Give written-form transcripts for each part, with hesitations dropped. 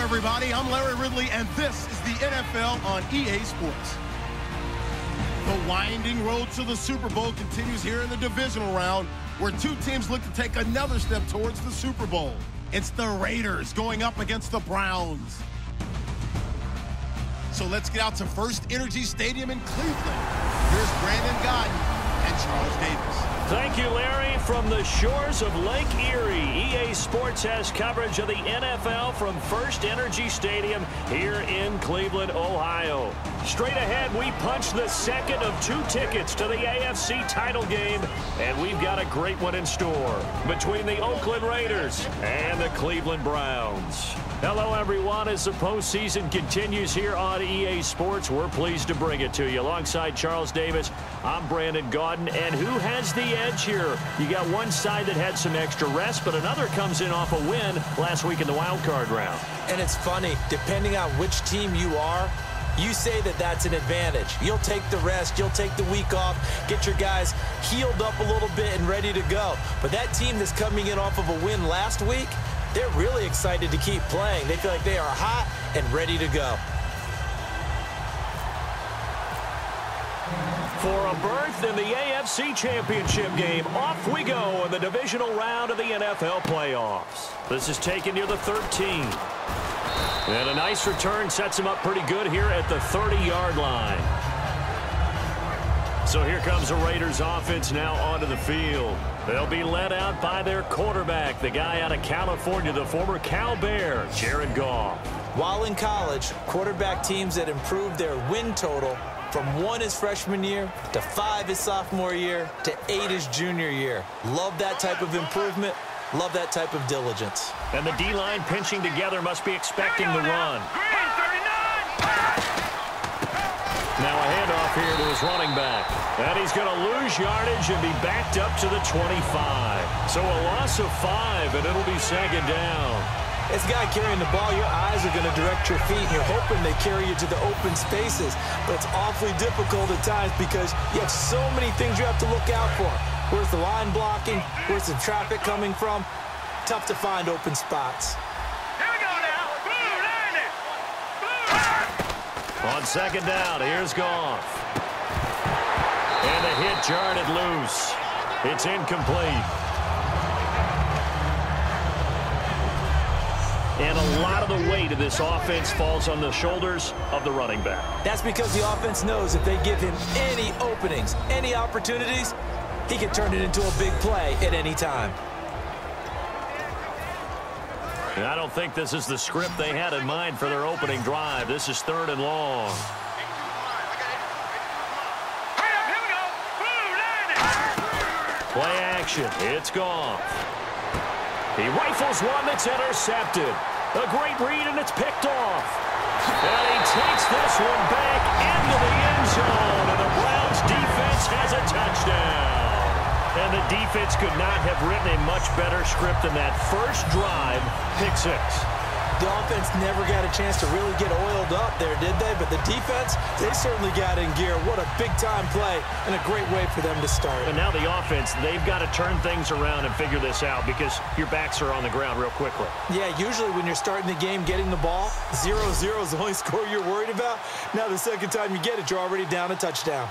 everybody. I'm Larry Ridley, and this is the NFL on EA Sports. The winding road to the Super Bowl continues here in the divisional round, where two teams look to take another step towards the Super Bowl. It's the Raiders going up against the Browns. So let's get out to First Energy Stadium in Cleveland. Here's Brandon Gaudin and Charles Davis. Thank you, Larry. From the shores of Lake Erie, EA Sports has coverage of the NFL from First Energy Stadium here in Cleveland, Ohio. Straight ahead, we punch the second of two tickets to the AFC title game, and we've got a great one in store between the Oakland Raiders and the Cleveland Browns. Hello, everyone. As the postseason continues here on EA Sports, we're pleased to bring it to you. Alongside Charles Davis, I'm Brandon Gaudin. And who has the edge here? You got one side that had some extra rest, but another comes in off a win last week in the wild card round. And it's funny, depending on which team you are, you say that that's an advantage. You'll take the rest, you'll take the week off, get your guys healed up a little bit and ready to go. But that team that's coming in off of a win last week, they're really excited to keep playing. They feel like they are hot and ready to go. For a berth in the AFC Championship game, off we go in the divisional round of the NFL playoffs. This is taken near the 13. And a nice return sets him up pretty good here at the 30-yard line. So here comes the Raiders offense now onto the field. They'll be led out by their quarterback, the guy out of California, the former Cal Bear, Jared Goff. While in college, quarterback teams that improved their win total from 1 his freshman year to 5 his sophomore year to 8 his junior year. Love that type of improvement. Love that type of diligence. And the D-line pinching together must be expecting the run. Now a handoff here to his running back. And he's going to lose yardage and be backed up to the 25. So a loss of 5, and it'll be second down. This guy carrying the ball, your eyes are going to direct your feet, and you're hoping they carry you to the open spaces. But it's awfully difficult at times because you have so many things you have to look out for. Where's the line blocking? Where's the traffic coming from? Tough to find open spots. Here we go now. Blue, learn it. Blue. On second down, here's Goff. And the hit jarred it loose. It's incomplete. And a lot of the weight of this offense falls on the shoulders of the running back. That's because the offense knows if they give him any openings, any opportunities, he can turn it into a big play at any time. And I don't think this is the script they had in mind for their opening drive. This is 3rd and long. Play action. It's Goff. He rifles one that's intercepted. A great read, and it's picked off. And he takes this one back into the end zone, and the Browns defense has a touchdown. And the defense could not have written a much better script than that first drive, pick 6. The offense never got a chance to really get oiled up there, did they? But the defense, they certainly got in gear. What a big-time play and a great way for them to start. And now the offense, they've got to turn things around and figure this out because your backs are on the ground real quickly. Yeah, usually when you're starting the game, getting the ball, 0-0 is the only score you're worried about. Now the second time you get it, you're already down a touchdown.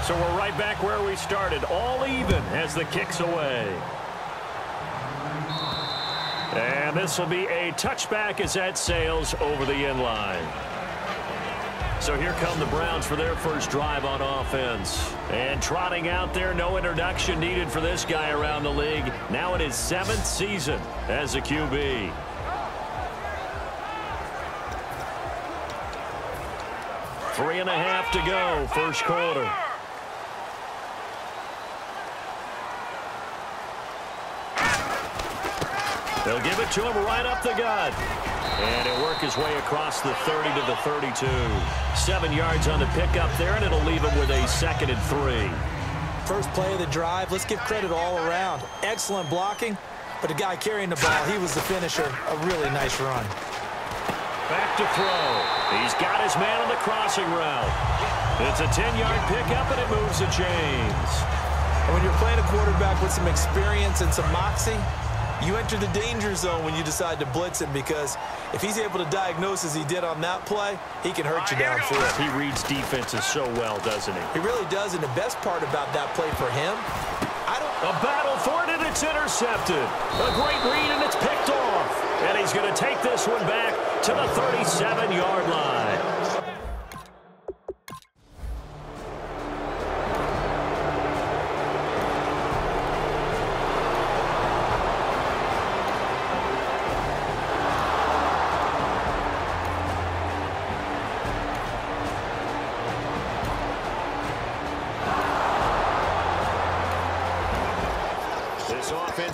So we're right back where we started, all even as the kick's away. And this will be a touchback as that sails over the end line. So here come the Browns for their first drive on offense. And trotting out there, no introduction needed for this guy around the league. Now in his 7th season as a QB. Three and a half to go, first quarter. They'll give it to him right up the gut. And he'll work his way across the 30 to the 32. 7 yards on the pickup there, and it'll leave him with a 2nd and 3. First play of the drive, let's give credit all around. Excellent blocking, but the guy carrying the ball, he was the finisher. A really nice run. Back to throw. He's got his man on the crossing route. It's a 10-yard pickup, and it moves the chains. And when you're playing a quarterback with some experience and some moxie, you enter the danger zone when you decide to blitz him, because if he's able to diagnose as he did on that play, he can hurt you downfield. He reads defenses so well, doesn't he? He really does, and the best part about that play for him, a battle for it, and it's intercepted. A great read, and it's picked off. And he's going to take this one back to the 37-yard line.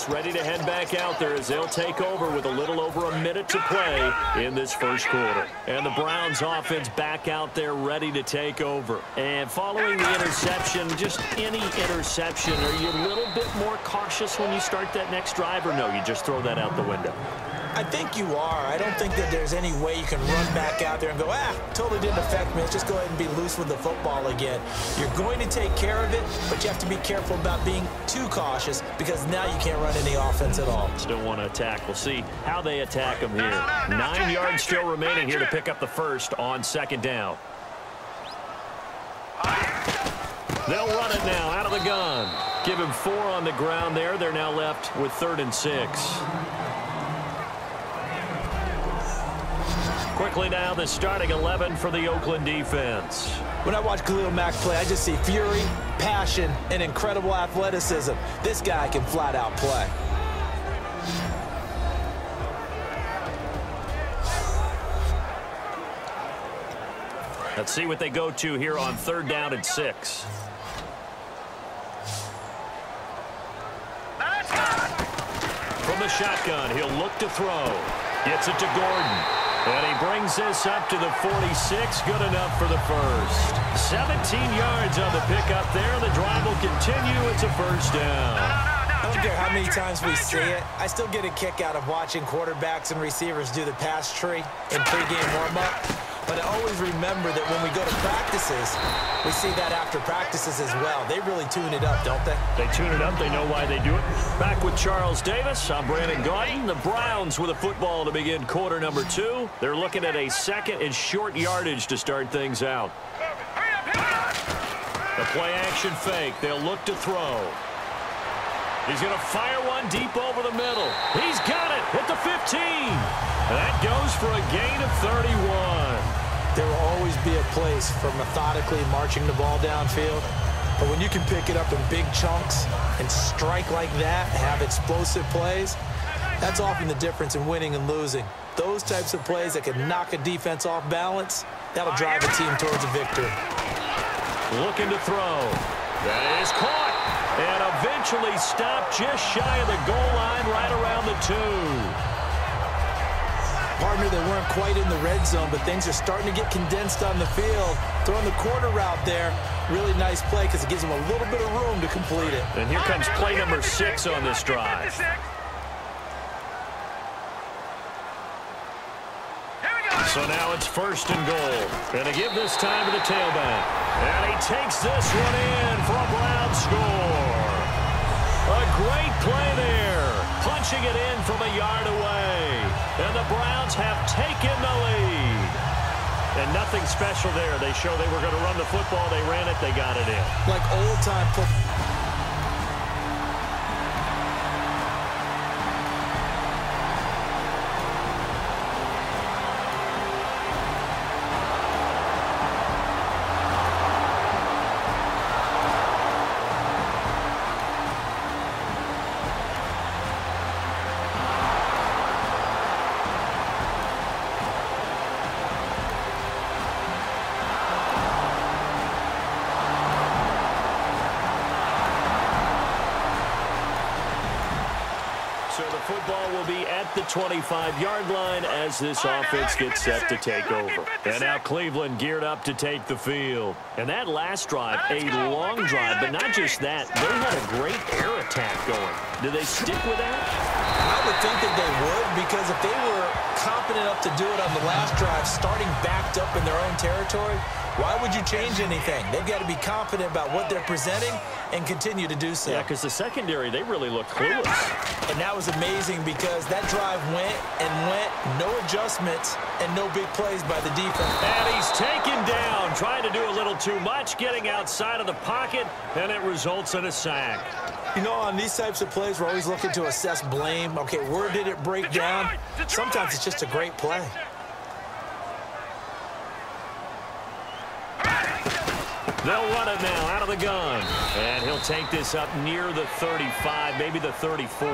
Ready to head back out there as they'll take over with a little over a minute to play in this first quarter. And the Browns offense back out there ready to take over. And following the interception, just any interception, are you a little bit more cautious when you start that next drive, or no, you just throw that out the window? I think you are. I don't think that there's any way you can run back out there and go, totally didn't affect me. Let's just go ahead and be loose with the football again. You're going to take care of it, but you have to be careful about being too cautious, because now you can't run any offense at all. Still want to attack. We'll see how they attack him here. 9 yards still remaining here to pick up the first on 2nd down. They'll run it now out of the gun. Give him 4 on the ground there. They're now left with 3rd and 6. Quickly now, the starting 11 for the Oakland defense. When I watch Khalil Mack play, I just see fury, passion, and incredible athleticism. This guy can flat out play. Let's see what they go to here on 3rd down and 6. From the shotgun, he'll look to throw. Gets it to Gordon. And he brings this up to the 46. Good enough for the first. 17 yards on the pickup there. The drive will continue. It's a first down. I don't care how many times we see it. I still get a kick out of watching quarterbacks and receivers do the pass tree in pregame warm-up. But I always remember that when we go to practices, we see that after practices as well. They really tune it up, don't they? They tune it up. They know why they do it. Back with Charles Davis. I'm Brandon Gaudin. The Browns with a football to begin quarter number 2. They're looking at a 2nd and short yardage to start things out. The play action fake. They'll look to throw. He's going to fire one deep over the middle. He's got it at the 15. That goes for a gain of 31. There will always be a place for methodically marching the ball downfield. But when you can pick it up in big chunks and strike like that, have explosive plays, that's often the difference in winning and losing. Those types of plays that can knock a defense off balance, that'll drive a team towards a victory. Looking to throw. That is caught. And eventually stopped just shy of the goal line right around the 2. Partner, they weren't quite in the red zone, but things are starting to get condensed on the field. Throwing the corner route there, really nice play because it gives them a little bit of room to complete it. And here comes play number 6 on this drive. So now it's 1st and goal. Gonna give this time to the tailback. And he takes this one in for a Brown score. A great play there. Punching it in from a yard away. And the Browns have taken the lead. And nothing special there. They show they were going to run the football. They ran it. They got it in. Like old-time football. football will be at the 25-yard line as this offense gets set to take over. And now Cleveland geared up to take the field. And that last drive, a long drive, but not just that. They had a great air attack going. Do they stick with that? I would think that they would, because if they were confident enough to do it on the last drive, starting backed up in their own territory, why would you change anything? They've got to be confident about what they're presenting and continue to do so. Yeah, because the secondary, they really look clueless. And that was amazing because that drive went and went, no adjustments and no big plays by the defense. And he's taken down, trying to do a little too much, getting outside of the pocket, and it results in a sack. You know, on these types of plays, we're always looking to assess blame. Okay, where did it break down? Sometimes it's just a great play. They'll run it now out of the gun. And he'll take this up near the 35, maybe the 34.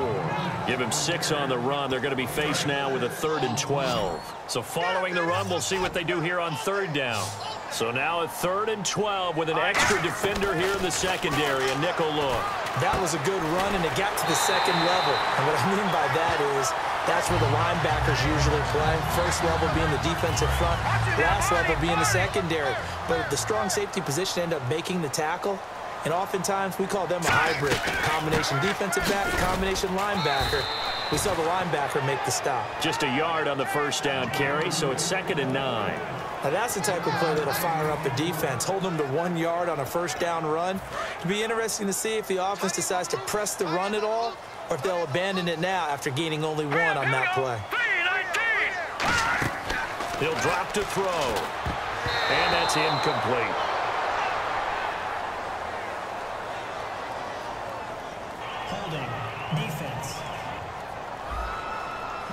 Give him 6 on the run. They're going to be faced now with a 3rd and 12. So following the run, we'll see what they do here on 3rd down. So now a 3rd and 12 with an extra defender here in the secondary, a nickel look. That was a good run, and it got to the second level. And what I mean by that is that's where the linebackers usually play. First level being the defensive front, last level being the secondary. But the strong safety position ended up making the tackle, and oftentimes we call them a hybrid. Combination defensive back, combination linebacker. We saw the linebacker make the stop. Just a yard on the first down carry, so it's 2nd and 9. Now that's the type of play that'll fire up a defense. Hold them to 1 yard on a first down run. It'll be interesting to see if the offense decides to press the run at all, or if they'll abandon it now after gaining only 1 on that play. He'll drop to throw. And that's incomplete. Holding. Defense.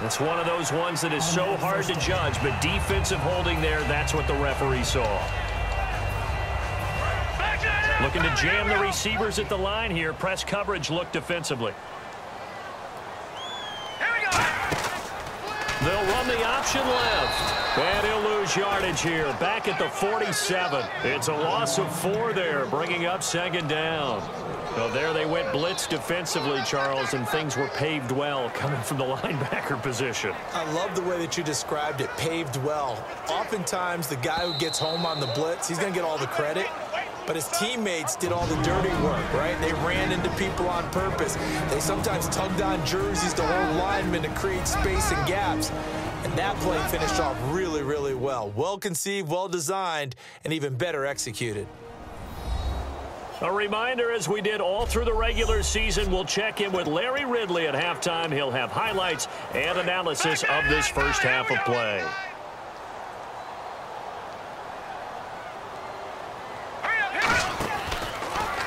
That's one of those ones that is so hard to judge, but defensive holding there, that's what the referee saw. Looking to jam the receivers at the line here. Press coverage look defensively. They'll run the option left. And he'll lose yardage here. Back at the 47. It's a loss of 4 there, bringing up 2nd down. So there they went blitz defensively, Charles, and things were paved well coming from the linebacker position. I love the way that you described it, paved well. Oftentimes, the guy who gets home on the blitz, he's going to get all the credit. But his teammates did all the dirty work, right? They ran into people on purpose. They sometimes tugged on jerseys to hold linemen to create space and gaps. And that play finished off really, really well. Well conceived, well designed, and even better executed. A reminder, as we did all through the regular season, we'll check in with Larry Ridley at halftime. He'll have highlights and analysis of this first half of play.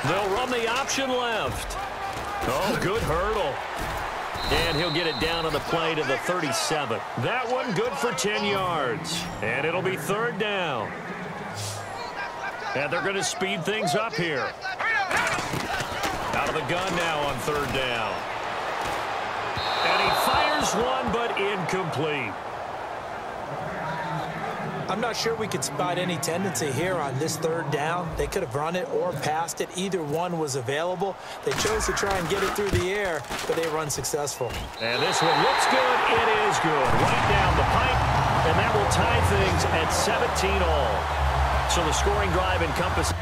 They'll run the option left. Oh, good hurdle. And he'll get it down on the play to the 37. That one good for 10 yards. And it'll be 3rd down. And they're going to speed things up here. Out of the gun now on 3rd down. And he fires one, but incomplete. I'm not sure we could spot any tendency here on this 3rd down. They could have run it or passed it. Either one was available. They chose to try and get it through the air, but they were unsuccessful. And this one looks good. It is good. Right down the pipe, and that will tie things at 17 all. So the scoring drive encompasses.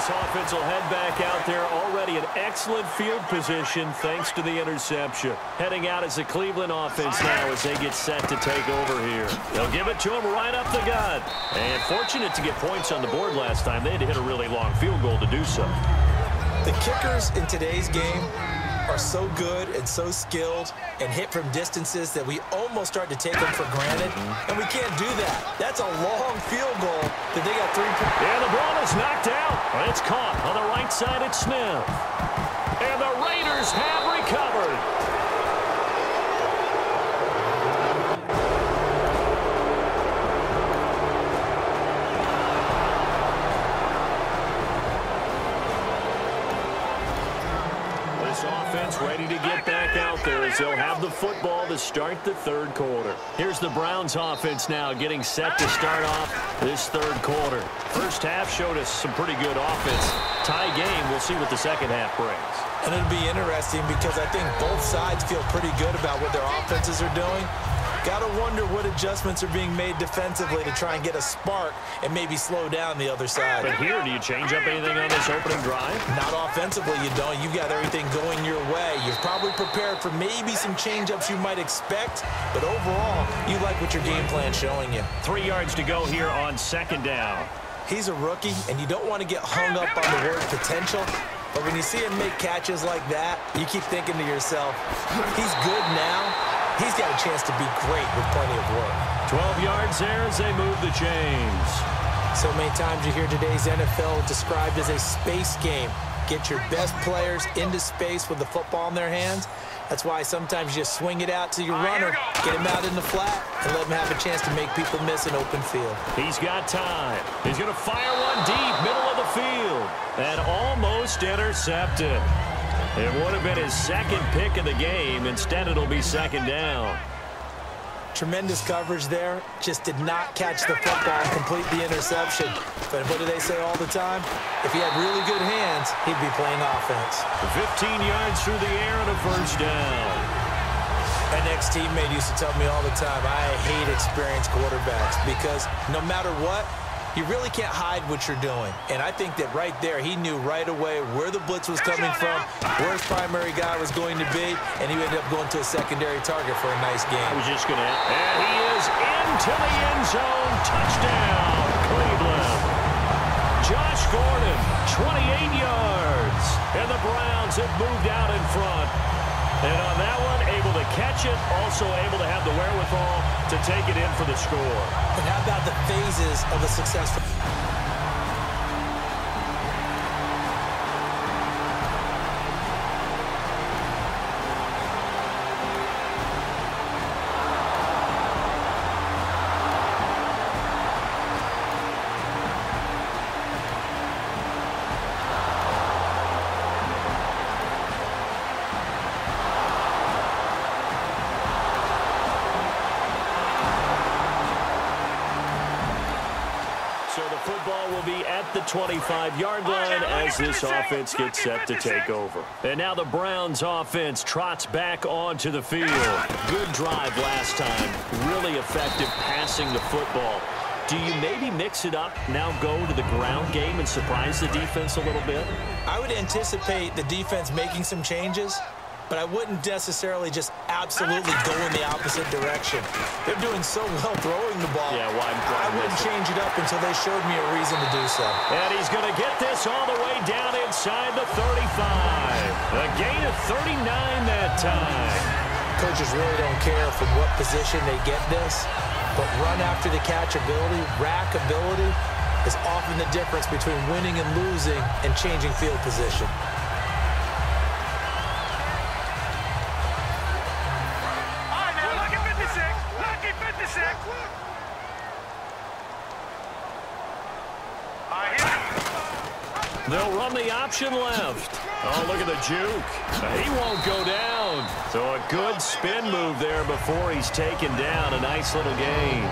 Offense will head back out there. Already an excellent field position thanks to the interception. Heading out as the Cleveland offense now as they get set to take over here. They'll give it to him right up the gut. And fortunate to get points on the board last time. They had to hit a really long field goal to do so. The kickers in today's game are so good and so skilled and hit from distances that we almost start to take them for granted, and we can't do that. That's a long field goal that they got 3 points. And the ball is knocked out. It's caught on the right side at Smith. And the Raiders have recovered. Ready to get back out there as they'll have the football to start the third quarter. Here's the Browns offense now getting set to start off this third quarter. First half showed us some pretty good offense. Tie game. We'll see what the second half brings. And it'll be interesting because I think both sides feel pretty good about what their offenses are doing. Got to wonder what adjustments are being made defensively to try and get a spark and maybe slow down the other side. But here, do you change up anything on this opening drive? Not offensively, you don't. You've got everything going your way. You're probably prepared for maybe some change-ups you might expect, but overall, you like what your game plan's showing you. 3 yards to go here on second down. He's a rookie, and you don't want to get hung up on the word potential, but when you see him make catches like that, you keep thinking to yourself, he's good now. He's got a chance to be great with plenty of work. 12 yards there as they move the chains. So many times you hear today's NFL described as a space game. Get your best players into space with the football in their hands. That's why sometimes you just swing it out to your runner, get him out in the flat, and let him have a chance to make people miss an open field. He's got time. He's going to fire one deep, middle of the field, and almost intercepted. It would have been his second pick of the game. Instead, it'll be second down. Tremendous coverage there. Just did not catch the football and complete the interception. But what do they say all the time? If he had really good hands, he'd be playing offense. 15 yards through the air and a first down. An ex-teammate used to tell me all the time, I hate experienced quarterbacks because no matter what, you really can't hide what you're doing. And I think that right there, he knew right away where the blitz was coming from, where his primary guy was going to be, and he ended up going to a secondary target for a nice game. I was just going to ask. And he is into the end zone. Touchdown, Cleveland. Josh Gordon, 28 yards. And the Browns have moved out in front. And on that one, able to catch it, also able to have the wherewithal to take it in for the score. And how about the phases of a successful... Will be at the 25-yard line as this offense gets set to take over. And now the Browns offense trots back onto the field. Good drive last time. Really effective passing the football. Do you maybe mix it up, now go to the ground game and surprise the defense a little bit? I would anticipate the defense making some changes, but I wouldn't necessarily just absolutely go in the opposite direction. They're doing so well throwing the ball. Yeah, well, I wouldn't change it up until they showed me a reason to do so. And he's going to get this all the way down inside the 35. A gain of 39 that time. Coaches really don't care from what position they get this, but run after the catch ability, rack ability, is often the difference between winning and losing and changing field position. They'll run the option left. Oh, look at the juke. He won't go down. So a good spin move there before he's taken down. A nice little gain.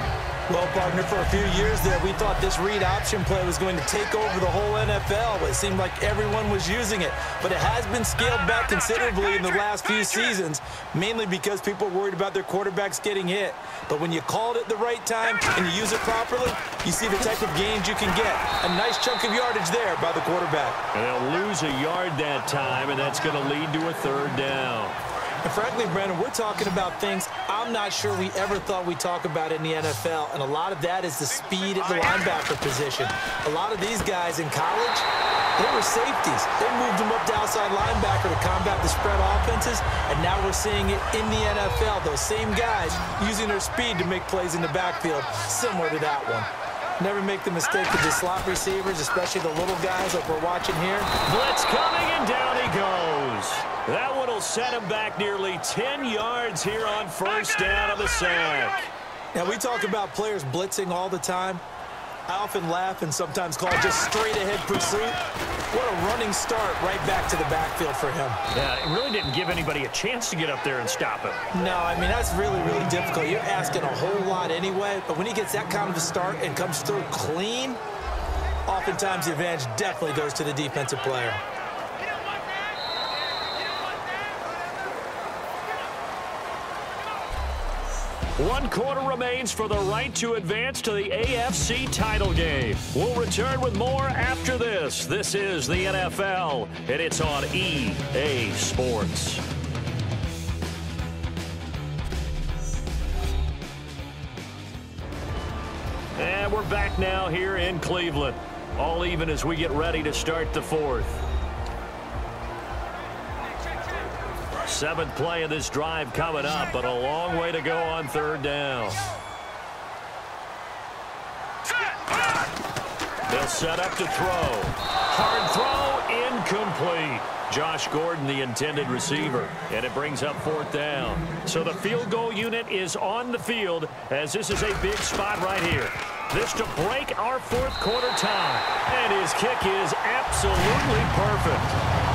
Well, partner, for a few years there, we thought this read option play was going to take over the whole NFL. It seemed like everyone was using it. But it has been scaled back considerably in the last few seasons, mainly because people are worried about their quarterbacks getting hit. But when you call it at the right time and you use it properly, you see the type of gains you can get. A nice chunk of yardage there by the quarterback. And they'll lose a yard that time, and that's going to lead to a third down. And frankly, Brandon, we're talking about things I'm not sure we ever thought we'd talk about in the NFL, and a lot of that is the speed at the linebacker position. A lot of these guys in college, they were safeties. They moved them up to outside linebacker to combat the spread offenses, and now we're seeing it in the NFL. Those same guys using their speed to make plays in the backfield, similar to that one. Never make the mistake of the slot receivers, especially the little guys like we're watching here. Blitz coming, and down he goes. That one will set him back nearly 10 yards here on first down of the sack. Now, we talk about players blitzing all the time. I often laugh and sometimes call it just straight-ahead pursuit. What a running start right back to the backfield for him. Yeah, it really didn't give anybody a chance to get up there and stop him. No, I mean, that's really, really difficult. You're asking a whole lot anyway, but when he gets that kind of a start and comes through clean, oftentimes the advantage definitely goes to the defensive player. One quarter remains for the right to advance to the AFC title game. We'll return with more after this. This is the NFL, and it's on EA Sports. And we're back now here in Cleveland. All even as we get ready to start the fourth. Seventh play of this drive coming up, but a long way to go on third down. They'll set up to throw. Hard throw, incomplete. Josh Gordon, the intended receiver, and it brings up fourth down. So the field goal unit is on the field as this is a big spot right here. This to break our fourth quarter tie. And his kick is absolutely perfect.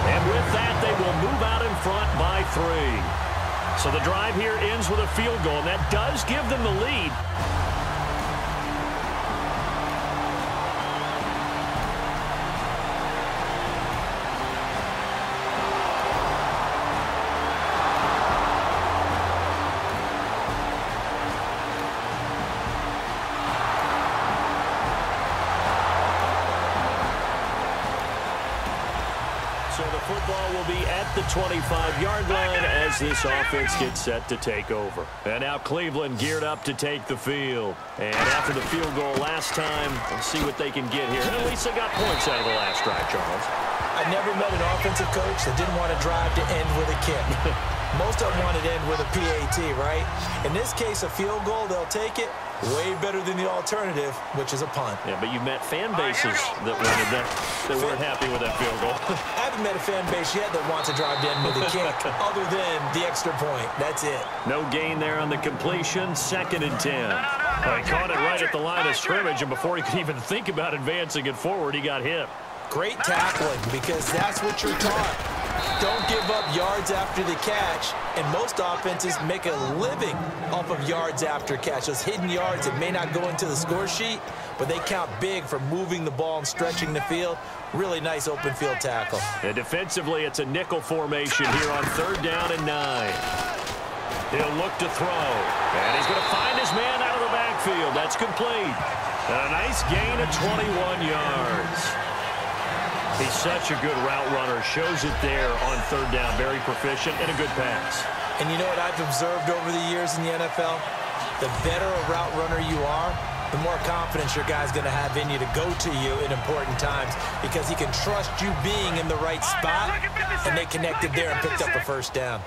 And with that, they will move out in front by 3. So the drive here ends with a field goal, and that does give them the lead. So the football will be at the 25-yard line as this offense gets set to take over. And now Cleveland geared up to take the field. And after the field goal last time, we'll see what they can get here. And at least they got points out of the last drive, Charles. I never met an offensive coach that didn't want to drive to end with a kick. Most of them wanted to end with a PAT, right? In this case, a field goal, they'll take it. Way better than the alternative, which is a punt. Yeah, but you met fan bases that wanted that, that weren't happy with that field goal. I haven't met a fan base yet that wants to drive to end with a kick other than the extra point. That's it. No gain there on the completion. 2nd and 10. He caught it right at the line of scrimmage, and before he could even think about advancing it forward, he got hit. Great tackling, because that's what you're taught. Don't give up yards after the catch, and most offenses make a living off of yards after catch. Those hidden yards that may not go into the score sheet, but they count big for moving the ball and stretching the field. Really nice open field tackle. And defensively, it's a nickel formation here on 3rd down and 9. He'll look to throw, and he's going to find his man out of the backfield. That's complete. And a nice gain of 21 yards. He's such a good route runner. Shows it there on 3rd down. Very proficient and a good pass. And you know what I've observed over the years in the NFL? The better a route runner you are, the more confidence your guy's going to have in you to go to you in important times, because he can trust you being in the right spot, and they connected there and picked up a 1st down.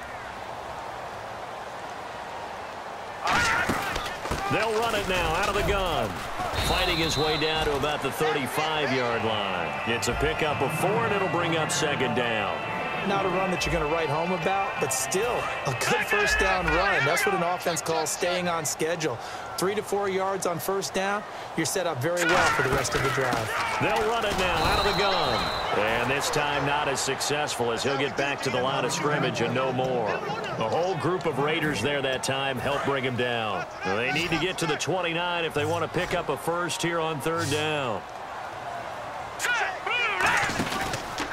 They'll run it now out of the gun. Fighting his way down to about the 35-yard line. It's a pickup of 4, and it'll bring up 2nd down. Not a run that you're going to write home about, but still a good 1st down run. That's what an offense calls staying on schedule. 3 to 4 yards on 1st down, you're set up very well for the rest of the drive. They'll run it now out of the gun. And this time not as successful, as he'll get back to the line of scrimmage and no more. A whole group of Raiders there that time helped bring him down. They need to get to the 29 if they want to pick up a 1st here on 3rd down.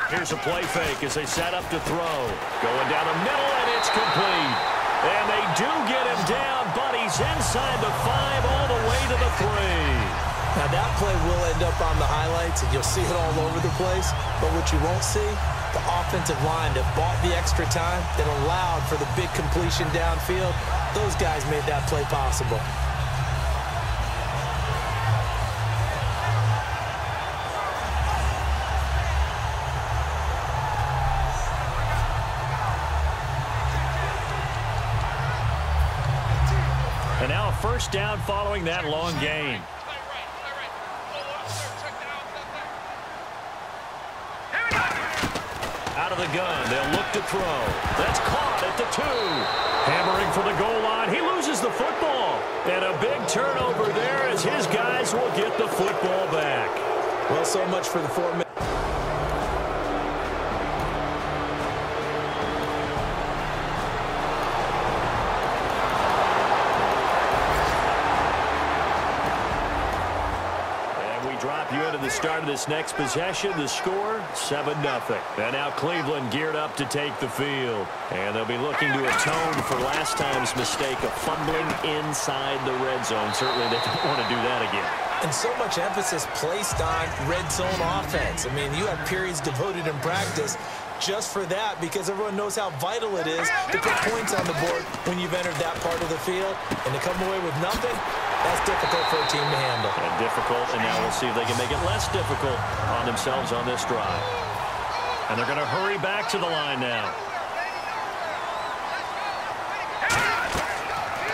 Here's a play fake as they set up to throw. Going down the middle, and it's complete. And they do get him down, but he's inside the 5 all the way to the 3. Now that play will end up on the highlights, and you'll see it all over the place. But what you won't see, the offensive line that bought the extra time, that allowed for the big completion downfield, those guys made that play possible. And now a 1st down following that long gain. Out of the gun, they'll look to throw. That's caught at the 2. Hammering for the goal line. He loses the football. And a big turnover there as his guys will get the football back. Well, so much for the 4 minutes. The start of this next possession, the score 7-0. And now Cleveland geared up to take the field. And they'll be looking to atone for last time's mistake of fumbling inside the red zone. Certainly they don't want to do that again. And so much emphasis placed on red zone offense. I mean, you have periods devoted in practice just for that, because everyone knows how vital it is to put points on the board when you've entered that part of the field. And to come away with nothing, that's difficult for a team to handle. And difficult, and now we'll see if they can make it less difficult on themselves on this drive. And they're going to hurry back to the line now.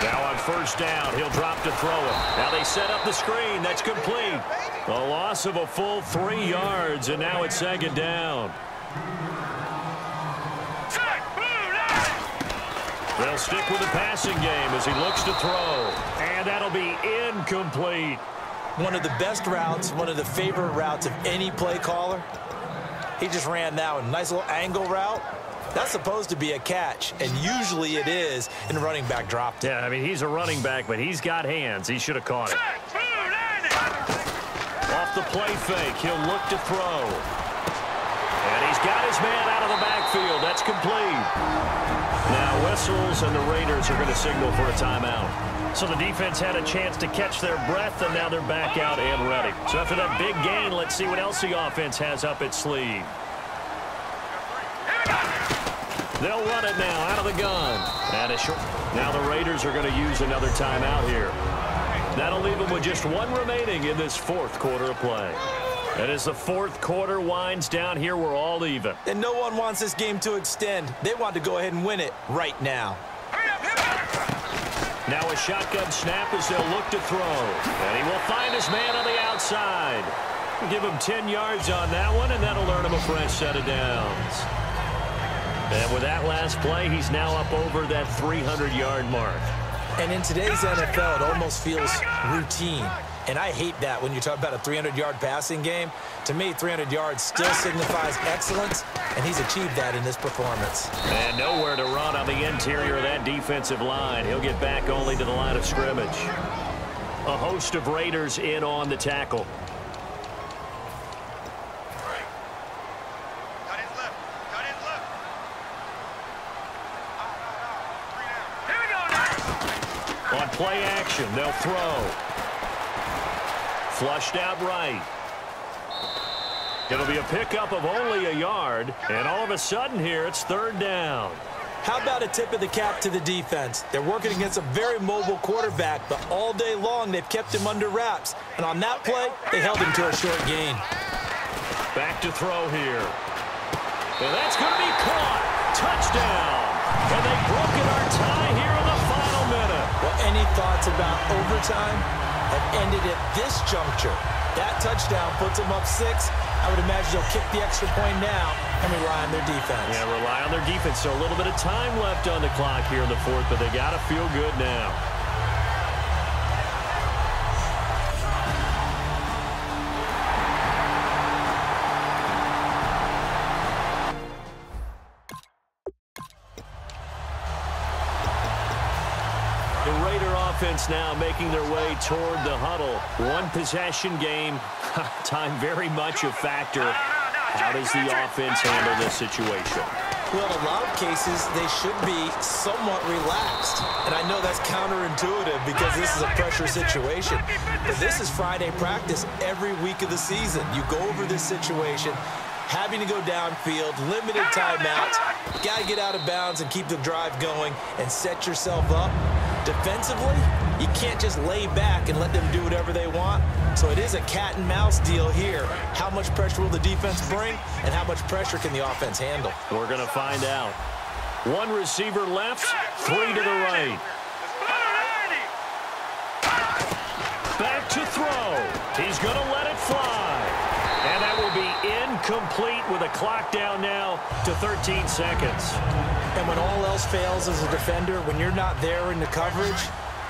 Now on first down, he'll drop to throw it. Now they set up the screen. That's complete. A loss of a full 3 yards, and now it's second down. They'll stick with the passing game as he looks to throw. And that'll be incomplete. One of the best routes, one of the favorite routes of any play caller. He just ran that one. Nice little angle route. That's supposed to be a catch, and usually it is, and the running back dropped it. Yeah, I mean, he's a running back, but he's got hands. He should have caught it. Off the play fake, he'll look to throw. And he's got his man out of the backfield. That's complete. Now whistles, and the Raiders are going to signal for a timeout. So the defense had a chance to catch their breath, and now they're back out and ready. So after that big gain, let's see what else the offense has up its sleeve. They'll run it now out of the gun. And a short. Now the Raiders are going to use another timeout here. That'll leave them with just 1 remaining in this 4th quarter of play. And as the 4th quarter winds down here, we're all even. And no one wants this game to extend. They want to go ahead and win it right now. Now a shotgun snap as they'll look to throw. And he will find his man on the outside. Give him 10 yards on that one, and that'll earn him a fresh set of downs. And with that last play, he's now up over that 300-yard mark. And in today's NFL, it almost feels routine. And I hate that when you talk about a 300-yard passing game. To me, 300 yards still signifies excellence, and he's achieved that in this performance. And nowhere to run on the interior of that defensive line. He'll get back only to the line of scrimmage. A host of Raiders in on the tackle. On play action, they'll throw. Flushed out right. It'll be a pickup of only a yard, and all of a sudden here, it's 3rd down. How about a tip of the cap to the defense? They're working against a very mobile quarterback, but all day long they've kept him under wraps. And on that play, they held him to a short gain. Back to throw here. And that's going to be caught. Touchdown. And they've broken our tie here in the final minute. Well, any thoughts about overtime have ended at this juncture. That touchdown puts them up 6. I would imagine they'll kick the extra point now and rely on their defense. Yeah, rely on their defense. So a little bit of time left on the clock here in the 4th, but they got to feel good now. Offense now making their way toward the huddle. 1 possession game. Time very much a factor. How does the offense handle this situation? Well, in a lot of cases, they should be somewhat relaxed. And I know that's counterintuitive because this is a pressure situation. But this is Friday practice every week of the season. You go over this situation, having to go downfield, limited timeouts. Got to get out of bounds and keep the drive going and set yourself up. Defensively, you can't just lay back and let them do whatever they want. So it is a cat and mouse deal here. How much pressure will the defense bring, and how much pressure can the offense handle? We're going to find out. 1 receiver left, 3 to the right. Back to throw. He's going to let it fly. And that will be incomplete with a clock down now to 13 seconds. And when all else fails as a defender, when you're not there in the coverage,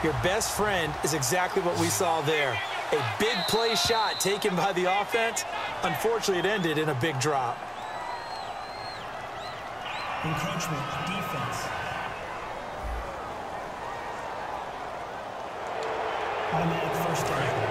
Your best friend is exactly what we saw there. A big play shot taken by the offense. Unfortunately, it ended in a big drop. Encroachment, defense. Automatic first down.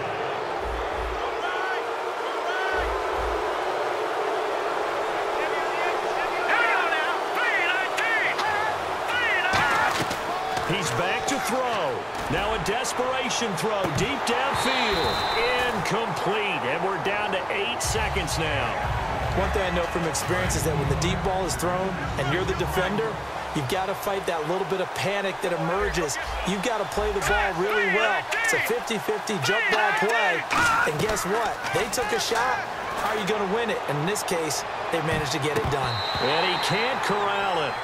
He's back to throw. Now a desperation throw deep downfield. Incomplete. And we're down to 8 seconds now. One thing I know from experience is that when the deep ball is thrown and you're the defender, you've got to fight that little bit of panic that emerges. You've got to play the ball really well. It's a 50-50 jump ball play. And guess what? They took a shot. How are you going to win it? And in this case, they managed to get it done. And he can't corral it.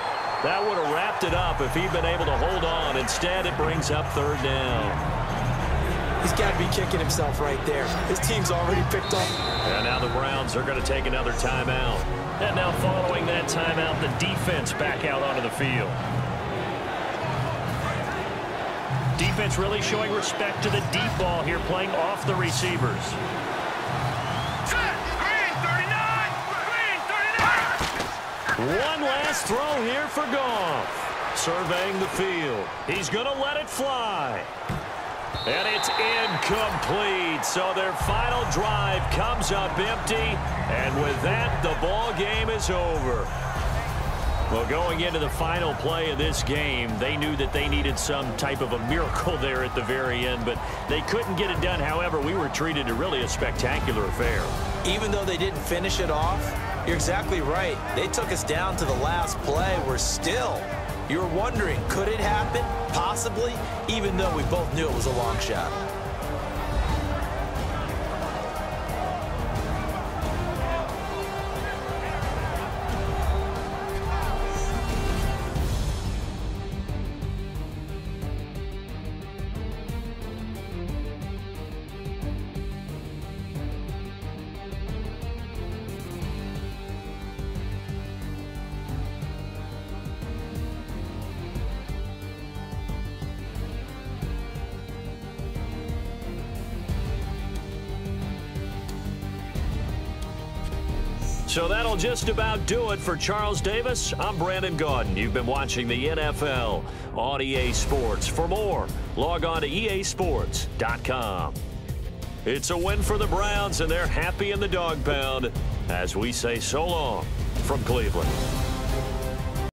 That would have wrapped it up if he'd been able to hold on. Instead, it brings up third down. He's got to be kicking himself right there. His team's already picked up. And now the Browns are going to take another timeout. And now following that timeout, the defense back out onto the field. Defense really showing respect to the deep ball here, playing off the receivers. One last throw here for Goff. Surveying the field. He's going to let it fly. And it's incomplete. So their final drive comes up empty. And with that, the ball game is over. Well, going into the final play of this game, they knew that they needed some type of a miracle there at the very end, but they couldn't get it done. However, we were treated to really a spectacular affair. Even though they didn't finish it off, you're exactly right. They took us down to the last play. We're still, you're wondering, could it happen? Possibly, even though we both knew it was a long shot. So that'll just about do it for Charles Davis. I'm Brandon Gaudin. You've been watching the NFL on EA Sports. For more, log on to easports.com. It's a win for the Browns, and they're happy in the dog pound as we say so long from Cleveland.